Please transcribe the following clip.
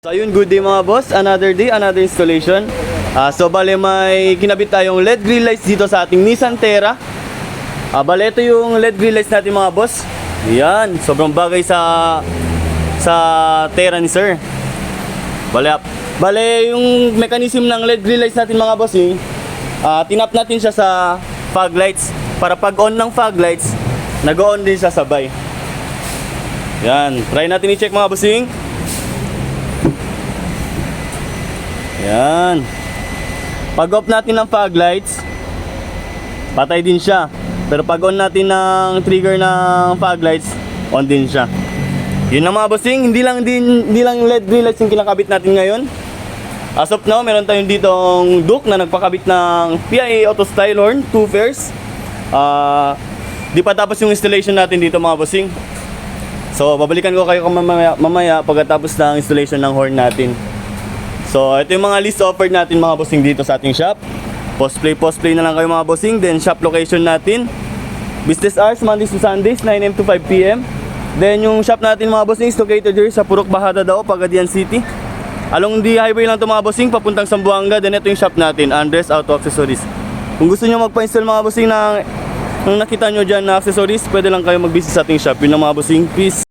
So ayun, good day mga boss. Another day, another installation. So bale may kinabit tayong LED grill lights dito sa ating Nissan Terra. Bale ito yung LED grill lights natin mga boss. Yan, sobrang bagay sa Terra ni sir. Bale yung mechanism ng LED grill lights natin mga boss tinap natin siya sa fog lights. Para pag on ng fog lights, nag-on din siya sabay. Yan, try natin i-check mga bossing. Yan. Pag off natin ng fog lights, patay din siya. Pero pag on natin ng trigger ng fog lights, on din siya. Yun na mga bossing, hindi lang LED grill lights yung kinakabit natin ngayon. As of now, meron tayong ditong Duke na nagpakabit ng PIA Auto Style horn, 2 pairs. Di pa tapos yung installation natin dito mga bossing. So, babalikan ko kayo mamaya pagkatapos ng installation ng horn natin. So, ito yung mga list offered natin mga bossing dito sa ating shop. Post play na lang kayo mga bossing. Then, shop location natin. Business hours, Mondays to Sundays, 9 AM to 5 PM. Then, yung shop natin mga bossing is located here sa Purok Bahada Dao, Pagadian City. Along the highway lang ito mga bossing, papuntang Zamboanga. Then, ito yung shop natin, Andres Auto Accessories. Kung gusto nyo magpa-install mga bossing ng nakita nyo dyan na accessories, pwede lang kayo mag-visit sa ating shop. Yun lang mga bossing. Peace!